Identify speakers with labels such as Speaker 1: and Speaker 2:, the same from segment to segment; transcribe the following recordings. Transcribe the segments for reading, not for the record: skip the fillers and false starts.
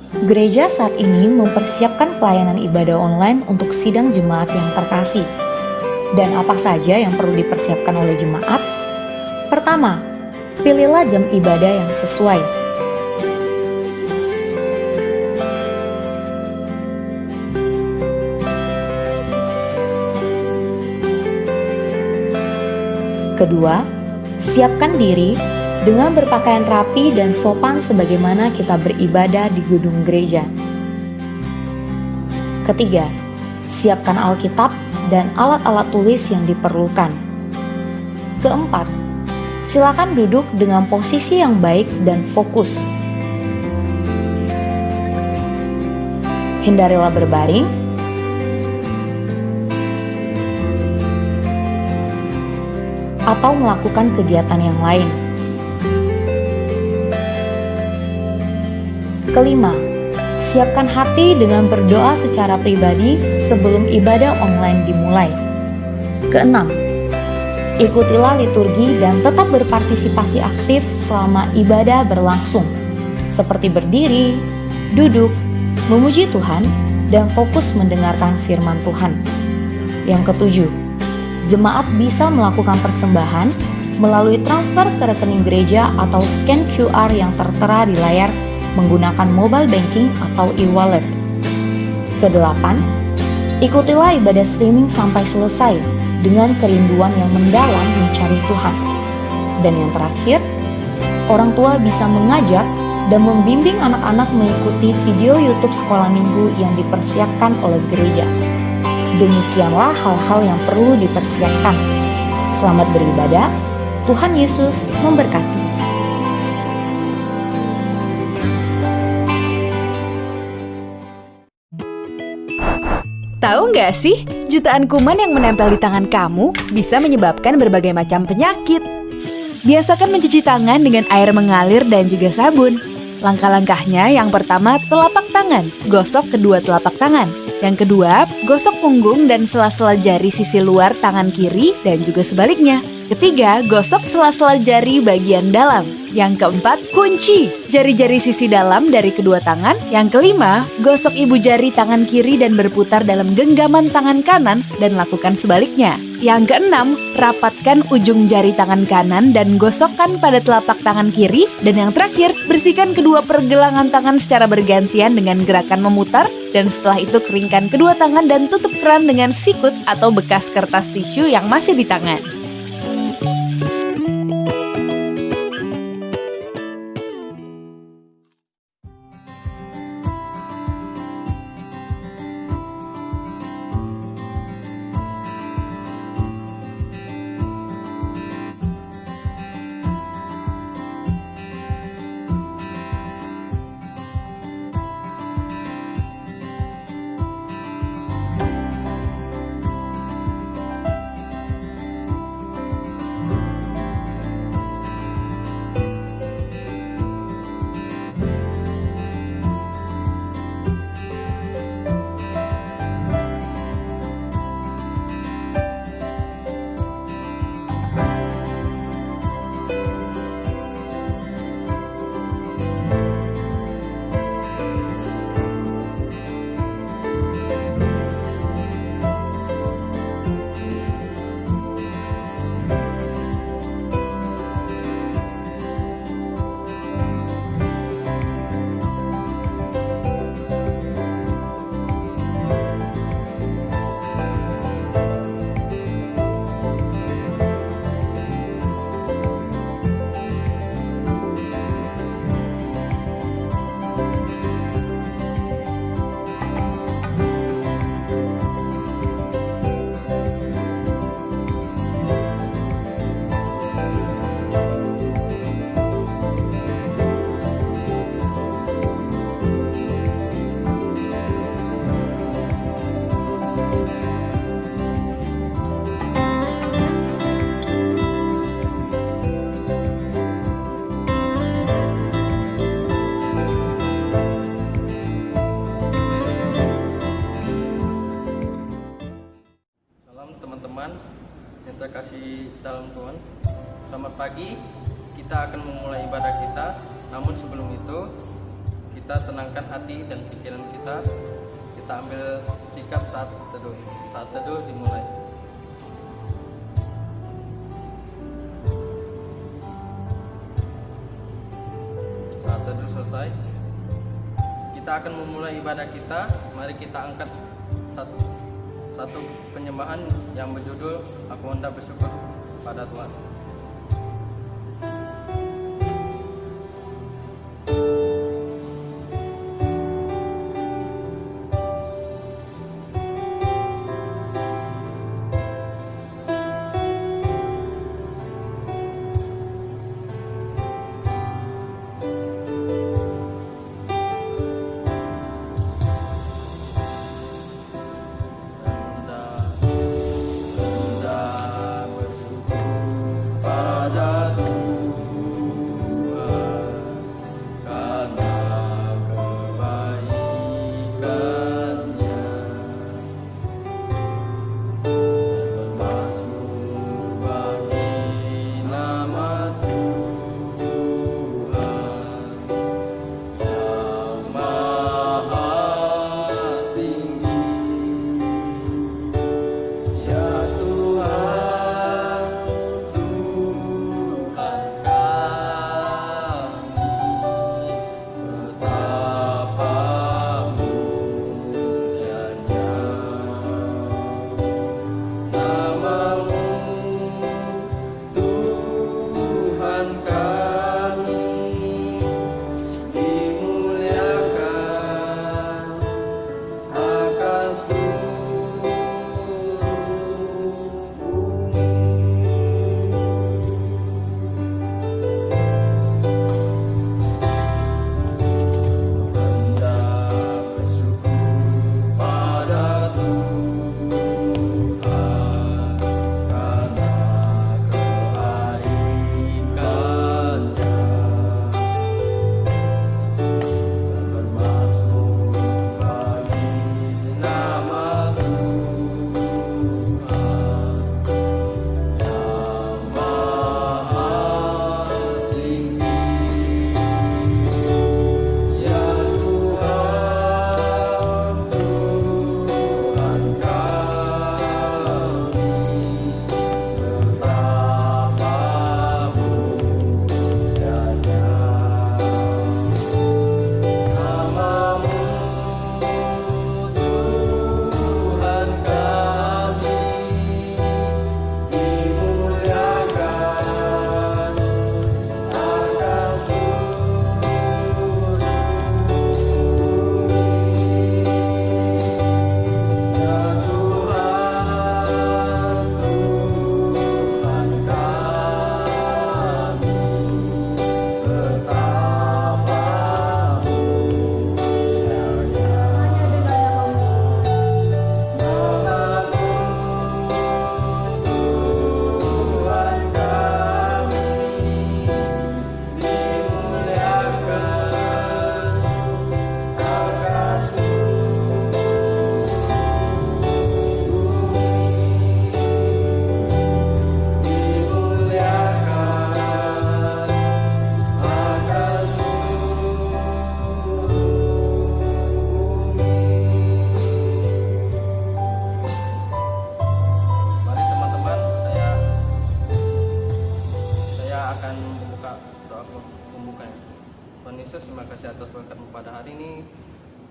Speaker 1: Gereja saat ini mempersiapkan pelayanan ibadah online untuk sidang jemaat yang terkasih. Dan apa saja yang perlu dipersiapkan oleh jemaat? Pertama, pilihlah jam ibadah yang sesuai. Kedua, siapkan diri dengan berpakaian rapi dan sopan sebagaimana kita beribadah di gedung gereja. Ketiga, siapkan Alkitab dan alat-alat tulis yang diperlukan. Keempat, silakan duduk dengan posisi yang baik dan fokus. Hindarilah berbaring atau melakukan kegiatan yang lain. Kelima, siapkan hati dengan berdoa secara pribadi sebelum ibadah online dimulai. Keenam, ikutilah liturgi dan tetap berpartisipasi aktif selama ibadah berlangsung, seperti berdiri, duduk, memuji Tuhan, dan fokus mendengarkan firman Tuhan. Yang ketujuh, jemaat bisa melakukan persembahan melalui transfer ke rekening gereja atau scan QR yang tertera di layar menggunakan mobile banking atau e-wallet. Kedelapan, ikutilah ibadah streaming sampai selesai dengan kerinduan yang mendalam mencari Tuhan. Dan yang terakhir, orang tua bisa mengajak dan membimbing anak-anak mengikuti video YouTube sekolah minggu yang dipersiapkan oleh gereja. Demikianlah hal-hal yang perlu dipersiapkan. Selamat beribadah, Tuhan Yesus memberkati.
Speaker 2: Tahu nggak sih, jutaan kuman yang menempel di tangan kamu bisa menyebabkan berbagai macam penyakit. Biasakan mencuci tangan dengan air mengalir dan juga sabun. Langkah-langkahnya yang pertama, telapak tangan, gosok kedua telapak tangan. Yang kedua, gosok punggung dan sela-sela jari sisi luar tangan kiri dan juga sebaliknya. Ketiga, gosok sela-sela jari bagian dalam. Yang keempat, kunci jari-jari sisi dalam dari kedua tangan. Yang kelima, gosok ibu jari tangan kiri dan berputar dalam genggaman tangan kanan dan lakukan sebaliknya. Yang keenam, rapatkan ujung jari tangan kanan dan gosokkan pada telapak tangan kiri. Dan yang terakhir, bersihkan kedua pergelangan tangan secara bergantian dengan gerakan memutar. Dan setelah itu keringkan kedua tangan dan tutup keran dengan sikut atau bekas kertas tisu yang masih di tangan.
Speaker 3: yang terkasih dalam Tuhan, selamat pagi. Kita akan memulai ibadah kita. Namun sebelum itu, kita tenangkan hati dan pikiran kita. Kita ambil sikap saat teduh. Saat teduh dimulai. Saat teduh selesai, kita akan memulai ibadah kita. Mari kita angkat satu penyembahan yang berjudul Aku Hendak Bersyukur pada Tuhan.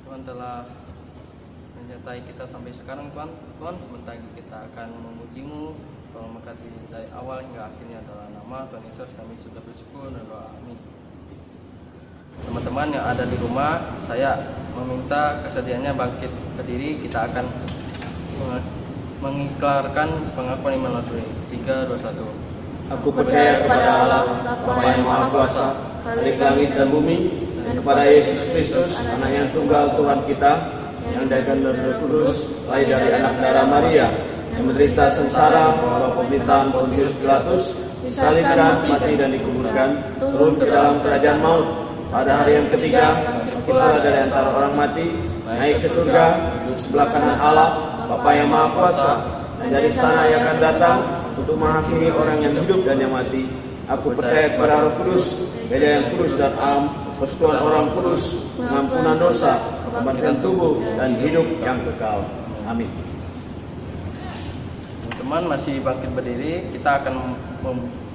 Speaker 3: Tuhan telah menyertai kita sampai sekarang Tuhan. Tuhan, sebentar lagi kita akan memuji-Mu. Tolong memberkati dari awal hingga akhirnya adalah nama Tuhan Yesus kami sudah bersyukur dan doa. Amin. Teman-teman yang ada di rumah, saya meminta kesediaannya bangkit berdiri. Kita akan mengiklarkan pengakuan iman melalui 3, 2, 1.
Speaker 4: Aku percaya kepada Allah, Bapa yang Maha Kuasa, Khalik langit dan bumi, dan kepada Yesus Kristus, Anak yang tunggal Tuhan kita, yang dari Roh Kudus, lahir dari anak darah Maria, yang menderita sengsara bawah pemerintahan Pontius Pilatus, disalibkan, mati dan dikuburkan, turun ke dalam kerajaan maut. Pada hari yang ketiga, bangkit pula dari antara orang mati, naik ke surga, duduk sebelah kanan Allah, Bapa yang Maha Kuasa, dan dari sana ia akan datang untuk menghakimi orang yang hidup dan yang mati. Aku percaya kepada Roh Kudus, gereja yang kudus dan am, persekutuan orang kudus, pengampunan dosa, kebangkitan tubuh dan hidup yang kekal. Amin.
Speaker 3: Teman-teman masih bangkit berdiri, kita akan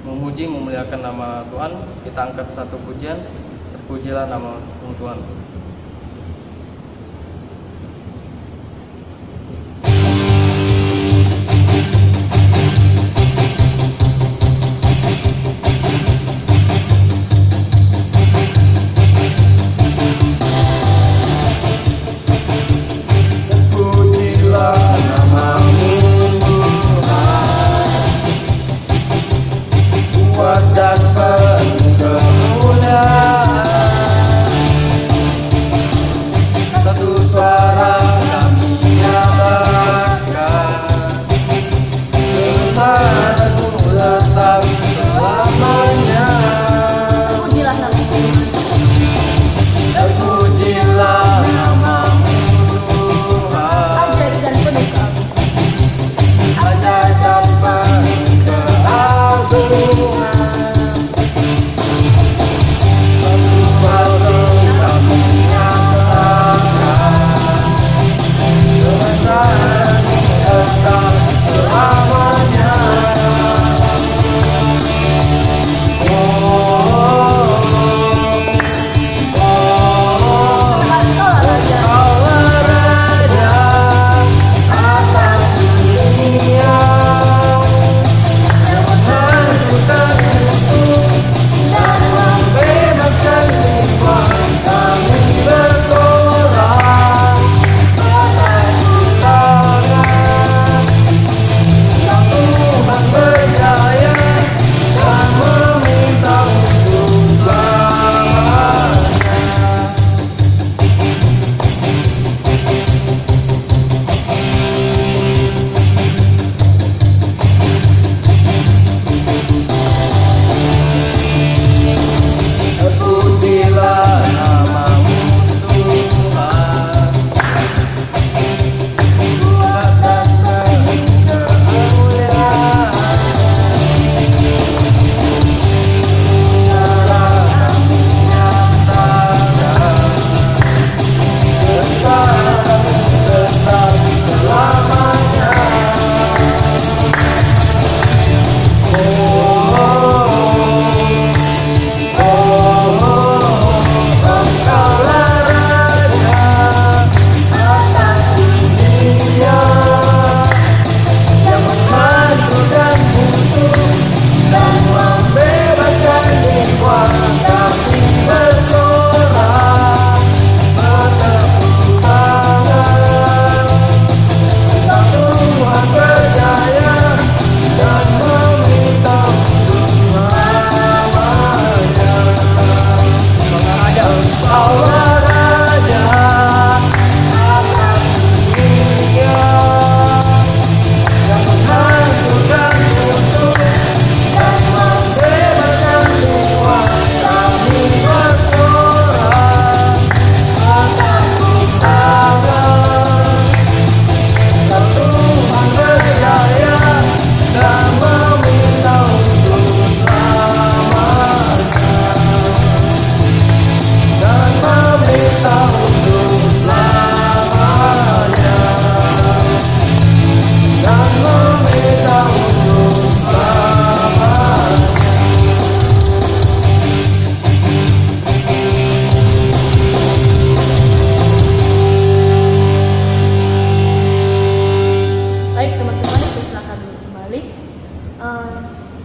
Speaker 3: memuji memuliakan nama Tuhan. Kita angkat satu pujian, terpujilah nama Tuhan.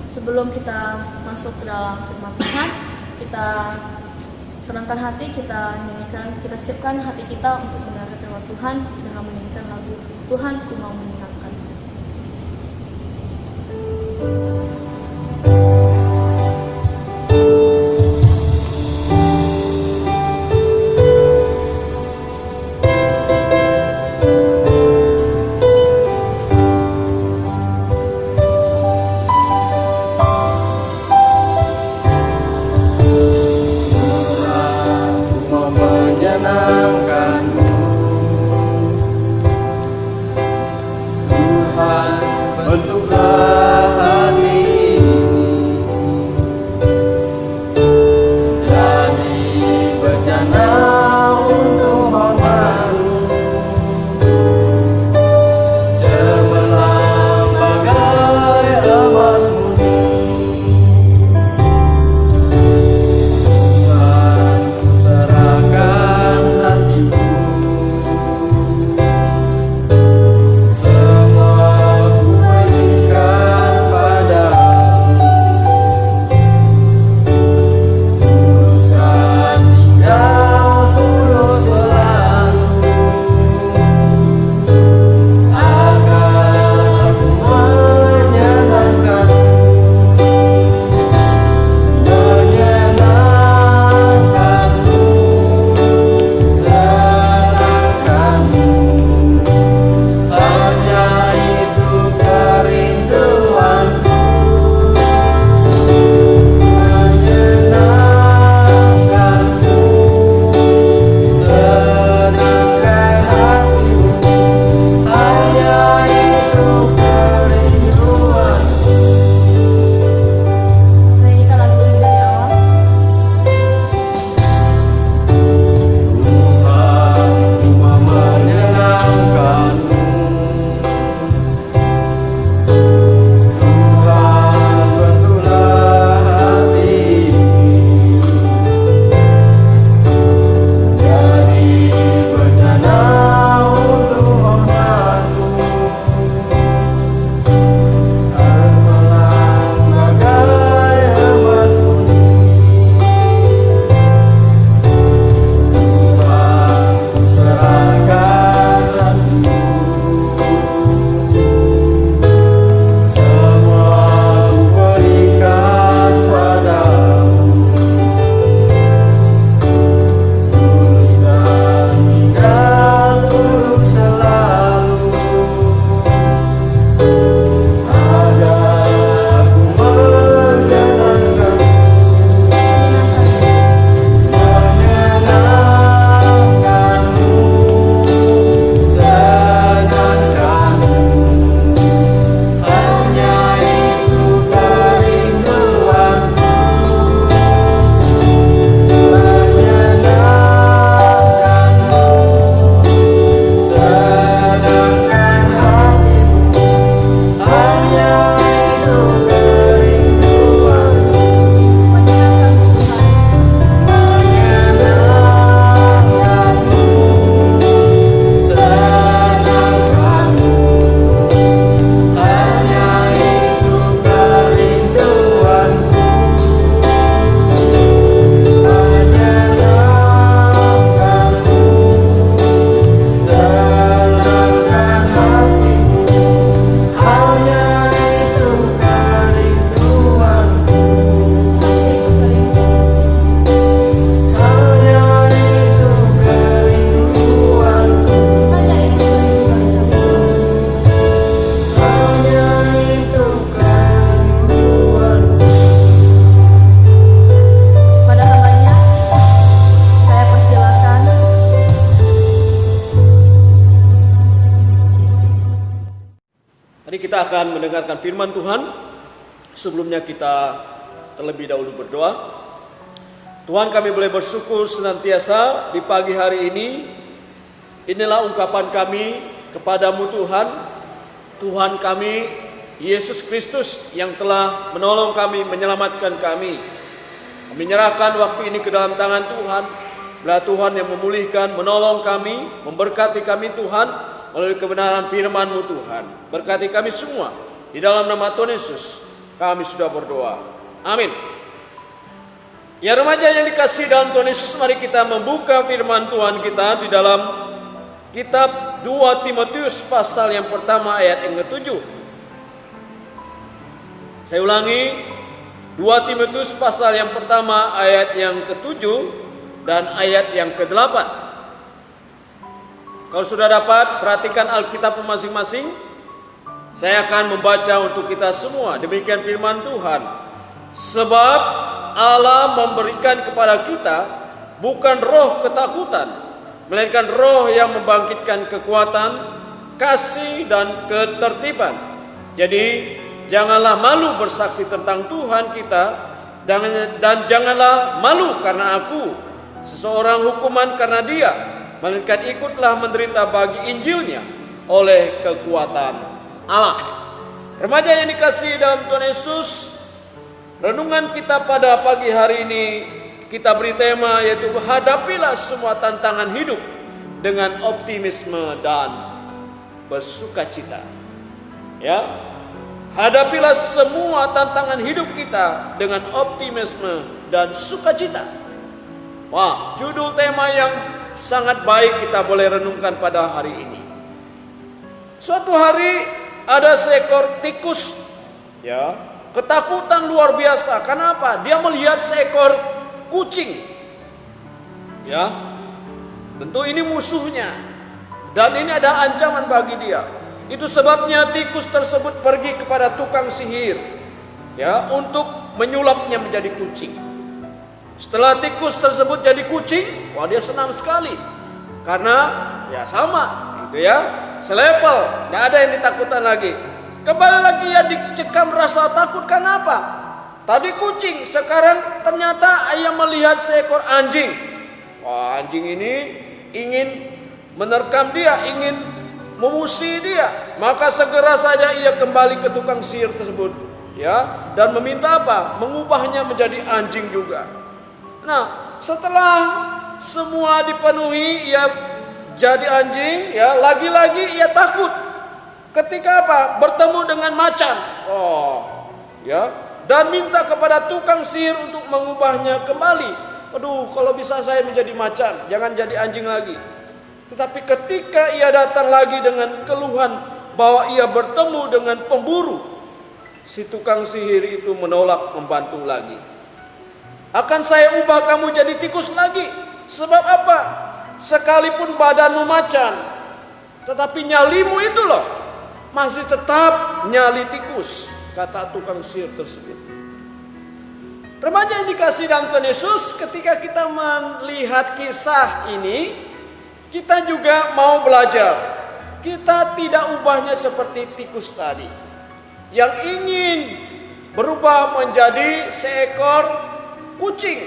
Speaker 5: Sebelum kita masuk ke dalam firman Tuhan, kita tenangkan hati, kita nyanyikan, kita siapkan hati kita untuk mendengarkan firman Tuhan dengan menyanyikan lagu Tuhan Ku Mau Menyenangkan.
Speaker 3: Bentuklah hati
Speaker 4: kita akan mendengarkan firman Tuhan. Sebelumnya kita terlebih dahulu berdoa. Tuhan, kami boleh bersyukur senantiasa di pagi hari ini. Inilah ungkapan kami kepadamu Tuhan. Tuhan kami, Yesus Kristus yang telah menolong kami, menyelamatkan kami. Kami menyerahkan waktu ini ke dalam tangan Tuhan. Biarlah Tuhan yang memulihkan, menolong kami, memberkati kami Tuhan, melalui kebenaran firman-Mu Tuhan. Berkati kami semua. Di dalam nama Tuhan Yesus, kami sudah berdoa. Amin. Ya remaja yang dikasihi dalam Tuhan Yesus, mari kita membuka firman Tuhan kita di dalam kitab 2 Timotius pasal yang pertama ayat yang ke-7. Saya ulangi, 2 Timotius pasal yang pertama ayat yang ke-7 dan ayat yang ke-8. Kalau sudah dapat, perhatikan Alkitab masing-masing. Saya akan membaca untuk kita semua. Demikian firman Tuhan. Sebab Allah memberikan kepada kita bukan roh ketakutan, melainkan roh yang membangkitkan kekuatan, kasih dan ketertiban. Jadi janganlah malu bersaksi tentang Tuhan kita, dan janganlah malu karena aku, seseorang hukuman karena dia, melainkan ikutlah menderita bagi Injilnya oleh kekuatan Allah. Remaja yang dikasihi dalam Tuhan Yesus, renungan kita pada pagi hari ini kita beri tema yaitu hadapilah semua tantangan hidup dengan optimisme dan bersukacita. Ya, hadapilah semua tantangan hidup kita dengan optimisme dan sukacita. Wah, judul tema yang sangat baik kita boleh renungkan pada hari ini. Suatu hari ada seekor tikus, ya, ketakutan luar biasa. Kenapa? Dia melihat seekor kucing. Ya. Tentu ini musuhnya. Dan ini ada ancaman bagi dia. Itu sebabnya tikus tersebut pergi kepada tukang sihir, ya, untuk menyulapnya menjadi kucing. Setelah tikus tersebut jadi kucing, wah dia senang sekali. Karena ya sama, gitu ya. Selevel, tidak ada yang ditakutan lagi. Kembali lagi ya dicekam rasa takut. Kenapa? Tadi kucing, sekarang ternyata ia melihat seekor anjing. Wah, anjing ini ingin menerkam dia, ingin memusuhi dia. Maka segera saja ia kembali ke tukang sihir tersebut, ya, dan meminta apa? Mengubahnya menjadi anjing juga. Nah, setelah semua dipenuhi, ia jadi anjing, ya, lagi-lagi ia takut. Ketika apa? Bertemu dengan macan. Oh, ya. Dan minta kepada tukang sihir untuk mengubahnya kembali. Aduh, kalau bisa saya menjadi macan, jangan jadi anjing lagi. Tetapi ketika ia datang lagi dengan keluhan bahwa ia bertemu dengan pemburu, si tukang sihir itu menolak membantu lagi. Akan saya ubah kamu jadi tikus lagi. Sebab apa? Sekalipun badanmu macan, tetapi nyalimu itu loh masih tetap nyali tikus, kata tukang sihir tersebut. Remaja yang dikasihi dalam Tuhan Yesus, ketika kita melihat kisah ini, kita juga mau belajar. Kita tidak ubahnya seperti tikus tadi, yang ingin berubah menjadi seekor kucing.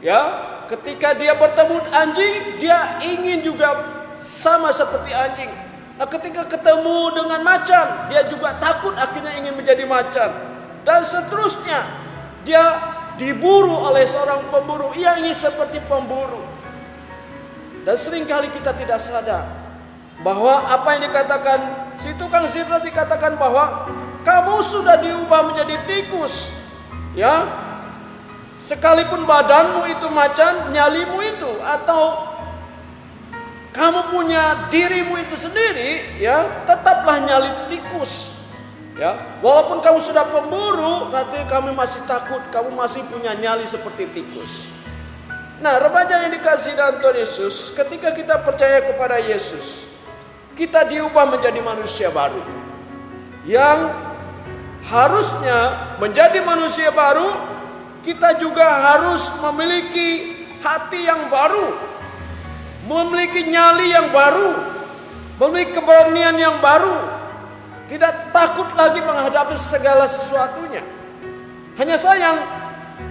Speaker 4: Ya, ketika dia bertemu anjing, dia ingin juga sama seperti anjing. Nah, ketika ketemu dengan macan, dia juga takut, akhirnya ingin menjadi macan. Dan seterusnya, dia diburu oleh seorang pemburu, ia ingin seperti pemburu. Dan seringkali kita tidak sadar bahwa apa yang dikatakan si tukang sihir tadi, dikatakan bahwa kamu sudah diubah menjadi tikus. Ya, sekalipun badanmu itu macan, nyalimu itu, atau kamu punya dirimu itu sendiri, ya, tetaplah nyali tikus. Ya, walaupun kamu sudah pemburu, tapi kamu masih takut, kamu masih punya nyali seperti tikus. Nah, remaja yang dikasihi dalam Tuhan Yesus, ketika kita percaya kepada Yesus, kita diubah menjadi manusia baru. Yang harusnya menjadi manusia baru, kita juga harus memiliki hati yang baru, memiliki nyali yang baru, memiliki keberanian yang baru. tidak takut lagi menghadapi segala sesuatunya. Hanya sayang,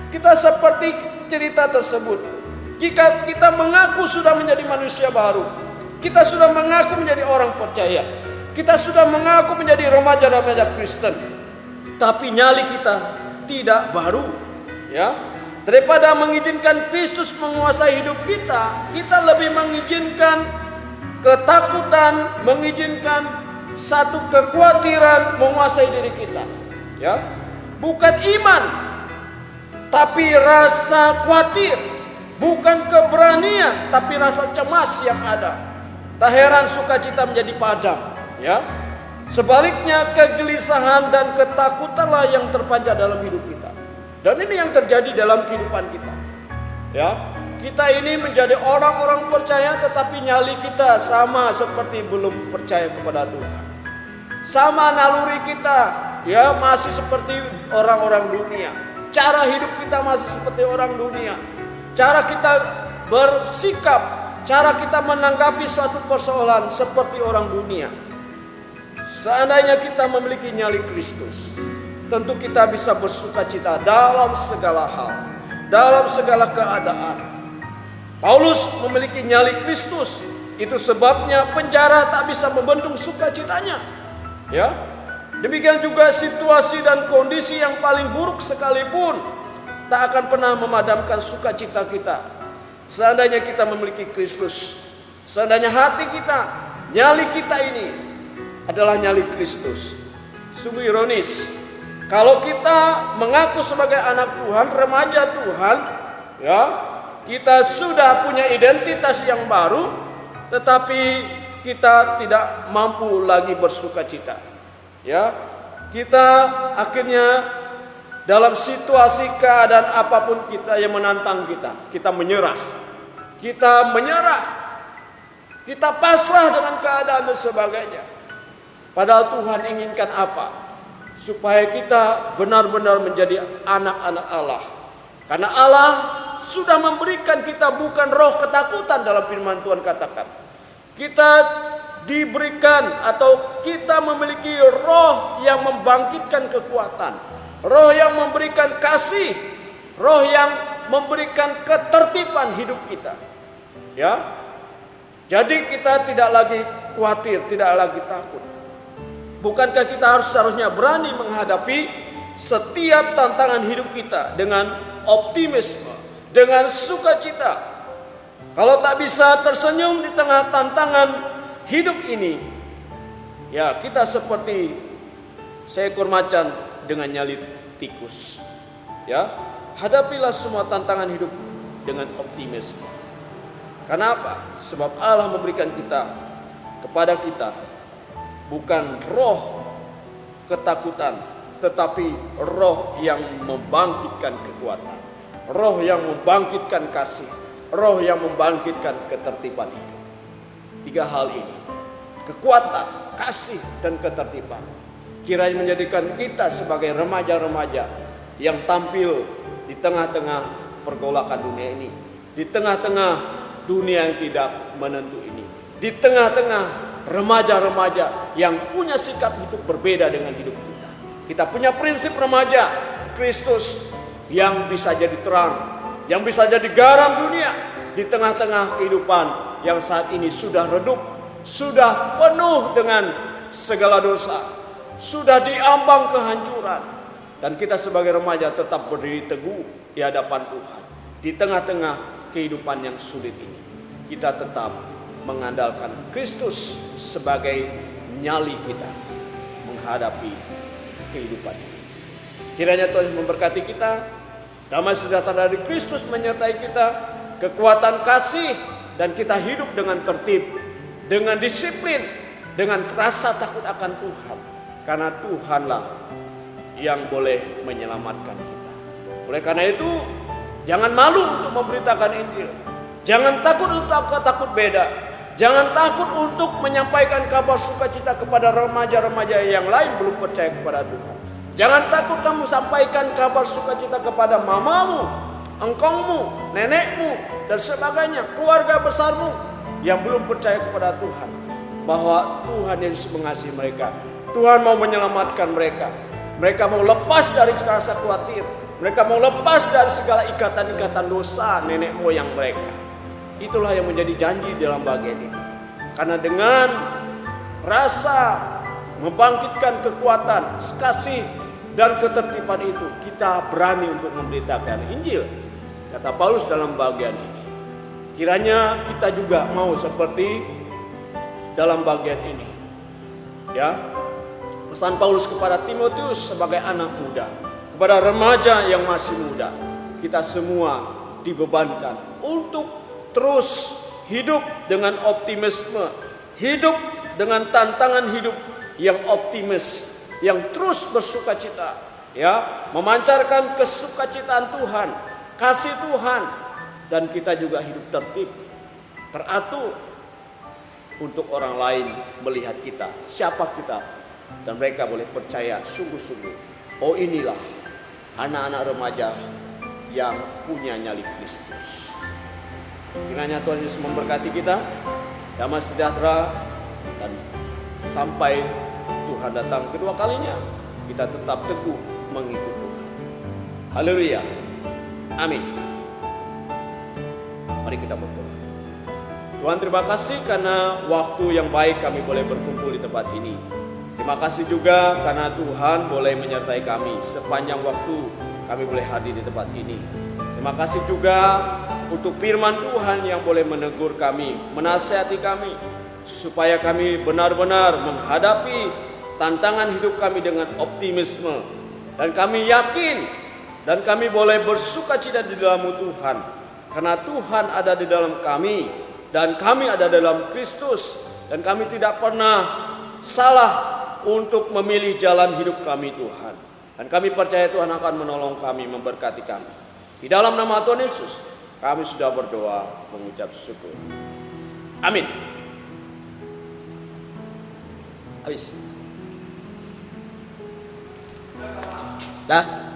Speaker 4: kita seperti cerita tersebut. Jika kita mengaku sudah menjadi manusia baru, kita sudah mengaku menjadi orang percaya, kita sudah mengaku menjadi remaja-remaja Kristen, tapi nyali kita tidak baru, ya. Daripada mengizinkan Kristus menguasai hidup kita, kita lebih mengizinkan ketakutan, mengizinkan satu kekhawatiran menguasai diri kita, ya. Bukan iman, tapi rasa khawatir. Bukan keberanian, tapi rasa cemas yang ada. Tak heran sukacita menjadi padam, ya. Sebaliknya kegelisahan dan ketakutanlah yang terpancar dalam hidup kita. Dan ini yang terjadi dalam kehidupan kita, ya. Kita ini menjadi orang-orang percaya, tetapi nyali kita sama seperti belum percaya kepada Tuhan. Sama naluri kita, ya, masih seperti orang-orang dunia. Cara hidup kita masih seperti orang dunia. Cara kita bersikap, cara kita menanggapi suatu persoalan seperti orang dunia. Seandainya kita memiliki nyali Kristus, tentu kita bisa bersukacita dalam segala hal, dalam segala keadaan. Paulus memiliki nyali Kristus, itu sebabnya penjara tak bisa membendung sukacitanya, ya. Demikian juga situasi dan kondisi yang paling buruk sekalipun tak akan pernah memadamkan sukacita kita. Seandainya kita memiliki Kristus, seandainya hati kita, nyali kita ini adalah nyali Kristus. Sungguh ironis, kalau kita mengaku sebagai anak Tuhan, remaja Tuhan, ya, kita sudah punya identitas yang baru, tetapi kita tidak mampu lagi bersukacita, ya. Kita akhirnya dalam situasi keadaan apapun kita yang menantang kita menyerah. Kita menyerah. Kita pasrah dengan keadaan dan sebagainya. Padahal Tuhan inginkan apa? Supaya kita benar-benar menjadi anak-anak Allah. Karena Allah sudah memberikan kita bukan roh ketakutan, dalam firman Tuhan katakan. Kita diberikan atau kita memiliki roh yang membangkitkan kekuatan. Roh yang memberikan kasih, roh yang memberikan ketertiban hidup kita, ya. Jadi kita tidak lagi khawatir, tidak lagi takut. Bukankah kita seharusnya berani menghadapi setiap tantangan hidup kita dengan optimisme, dengan sukacita? Kalau tak bisa tersenyum di tengah tantangan hidup ini, ya kita seperti seekor macan dengan nyali tikus, ya. Hadapilah semua tantangan hidup dengan optimisme. Kenapa? Sebab Allah memberikan kepada kita bukan roh ketakutan, tetapi roh yang membangkitkan kekuatan, roh yang membangkitkan kasih, roh yang membangkitkan ketertiban hidup. 3 hal ini, kekuatan, kasih, dan ketertiban, kiranya menjadikan kita sebagai remaja-remaja yang tampil di tengah-tengah pergolakan dunia ini, di tengah-tengah dunia yang tidak menentu ini, di tengah-tengah remaja-remaja yang punya sikap hidup berbeda dengan hidup kita. Kita punya prinsip remaja Kristus yang bisa jadi terang, yang bisa jadi garam dunia di tengah-tengah kehidupan yang saat ini sudah redup, sudah penuh dengan segala dosa, sudah diambang kehancuran. Dan kita sebagai remaja tetap berdiri teguh di hadapan Tuhan. Di tengah-tengah kehidupan yang sulit ini, kita tetap mengandalkan Kristus sebagai nyali kita menghadapi kehidupan ini. Kiranya Tuhan memberkati kita, damai sejahtera dari Kristus menyertai kita, kekuatan kasih, dan kita hidup dengan tertib, dengan disiplin, dengan rasa takut akan Tuhan. Karena Tuhanlah yang boleh menyelamatkan kita. Oleh karena itu, jangan malu untuk memberitakan Injil. Jangan takut untuk takut beda. Jangan takut untuk menyampaikan kabar sukacita kepada remaja-remaja yang lain belum percaya kepada Tuhan. Jangan takut kamu sampaikan kabar sukacita kepada mamamu, engkongmu, nenekmu, dan sebagainya, keluarga besarmu yang belum percaya kepada Tuhan, bahwa Tuhan Yesus mengasihi mereka Tuhan mau menyelamatkan mereka. Mereka mau lepas dari rasa khawatir. Mereka mau lepas dari segala ikatan-ikatan dosa nenek moyang mereka. Itulah yang menjadi janji dalam bagian ini. Karena dengan rasa membangkitkan kekuatan, kasih, dan ketertiban itu, kita berani untuk memberitakan Injil. Kata Paulus dalam bagian ini. Kiranya kita juga mau seperti dalam bagian ini. Ya. Pesan Paulus kepada Timotius sebagai anak muda, kepada remaja yang masih muda, kita semua dibebankan untuk terus hidup dengan optimisme, hidup dengan tantangan hidup yang optimis, yang terus bersukacita, ya, memancarkan kesukacitaan Tuhan, kasih Tuhan, dan kita juga hidup tertib, teratur untuk orang lain melihat kita, siapa kita, dan mereka boleh percaya sungguh-sungguh, oh inilah anak-anak remaja yang punya nyali Kristus. Kiranya Tuhan Yesus memberkati kita, damai sejahtera, dan sampai Tuhan datang kedua kalinya, kita tetap teguh mengikut Tuhan. Haleluya. Amin. Mari kita berdoa. Tuhan, terima kasih karena waktu yang baik kami boleh berkumpul di tempat ini. Terima kasih juga karena Tuhan boleh menyertai kami sepanjang waktu kami boleh hadir di tempat ini. Terima kasih juga untuk firman Tuhan yang boleh menegur kami, menasihati kami, supaya kami benar-benar menghadapi tantangan hidup kami dengan optimisme. Dan kami yakin dan kami boleh bersukacita di dalam Tuhan. Karena Tuhan ada di dalam kami dan kami ada dalam Kristus. Dan kami tidak pernah salah untuk memilih jalan hidup kami Tuhan. Dan kami percaya Tuhan akan menolong kami, memberkati kami. Di dalam nama Tuhan Yesus kami sudah berdoa mengucap syukur. Amin. Habis. Dah.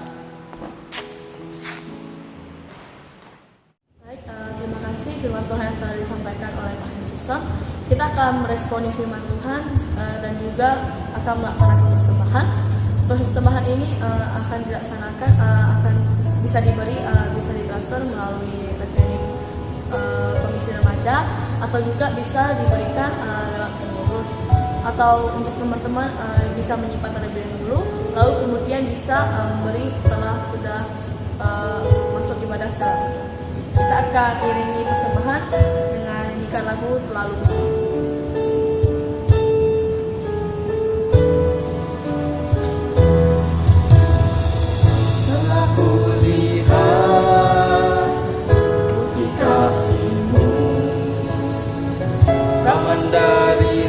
Speaker 5: Baik, terima kasih firman Tuhan yang telah disampaikan oleh Pak Jason. Kita akan meresponi firman Tuhan dan juga akan melaksanakan persembahan. Persembahan ini akan dilaksanakan, akan bisa diberi, bisa ditransfer melalui rekening komisi remaja, atau juga bisa diberikan lewat pengurus, atau untuk teman-teman bisa menyimpan terlebih dahulu, lalu kemudian bisa memberi setelah sudah masuk ibadah secara utuh. Kita akan iringi persembahan dengan nyanyikan lagu Terlalu Besar.
Speaker 3: Dari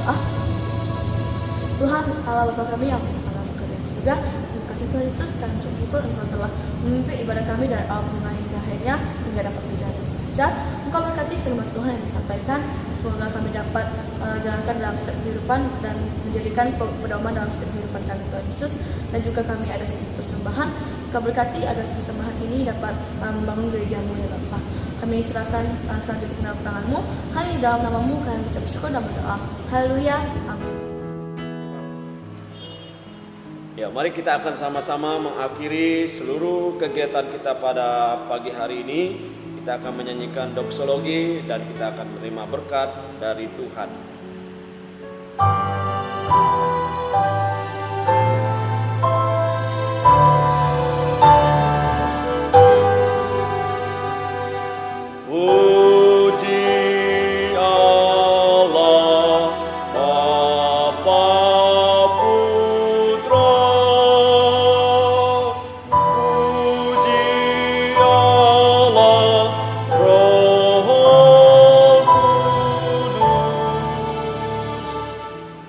Speaker 5: berdoa. Tuhan Allah Bapa kami yang telah bekerja di surga, terima kasih Tuhan Yesus, kami bersyukur Engkau telah memimpin ibadah kami dari awal mulai hingga akhirnya hingga dapat berjalan dengan lancar. Engkau berkati firman Tuhan yang disampaikan, semoga kami dapat jalankan dalam setiap kehidupan dan menjadikan pedoman dalam setiap kehidupan kami Tuhan Yesus. Dan juga kami ada sedikit persembahan, Engkau berkati agar persembahan ini dapat membangun gereja-Mu ya Bapa. Kami serahkan selanjutnya ke dalam tangan-Mu, hanya di dalam nama-Mu kami ucap syukur dan berdoa. Haleluya, amin.
Speaker 4: Ya, mari kita akan sama-sama mengakhiri seluruh kegiatan kita pada pagi hari ini. Kita akan menyanyikan doksologi dan kita akan menerima berkat dari Tuhan. Puji Allah, Bapa Putra, puji Allah Roh Kudus,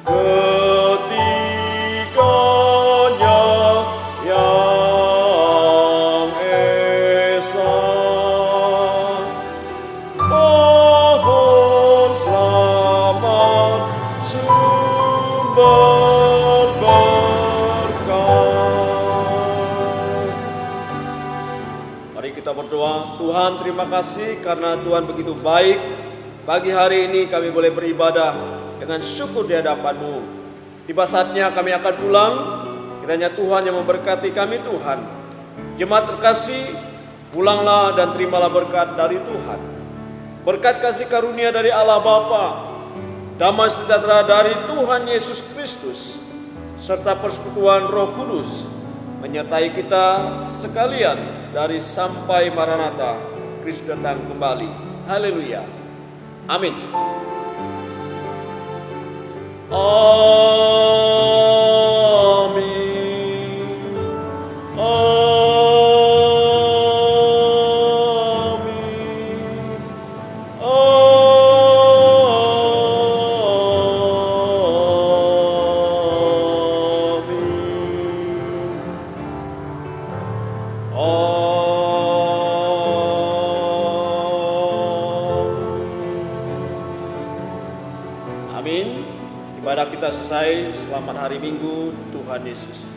Speaker 4: ketiganya yang esa. Mohon selamat sumber berkat. Mari kita berdoa. Tuhan, terima kasih karena Tuhan begitu baik. Pagi hari ini kami boleh beribadah dengan syukur di hadapan-Mu. Tiba saatnya kami akan pulang. Kiranya Tuhan yang memberkati kami Tuhan. Jemaat terkasih, pulanglah dan terimalah berkat dari Tuhan. Berkat kasih karunia dari Allah Bapa, damai sejahtera dari Tuhan Yesus Kristus, serta persekutuan Roh Kudus menyertai kita sekalian dari sampai Maranatha, Kristus datang kembali. Haleluya. Amin. Amin. Amin. Ibadah kita selesai. Selamat hari Minggu. Tuhan Yesus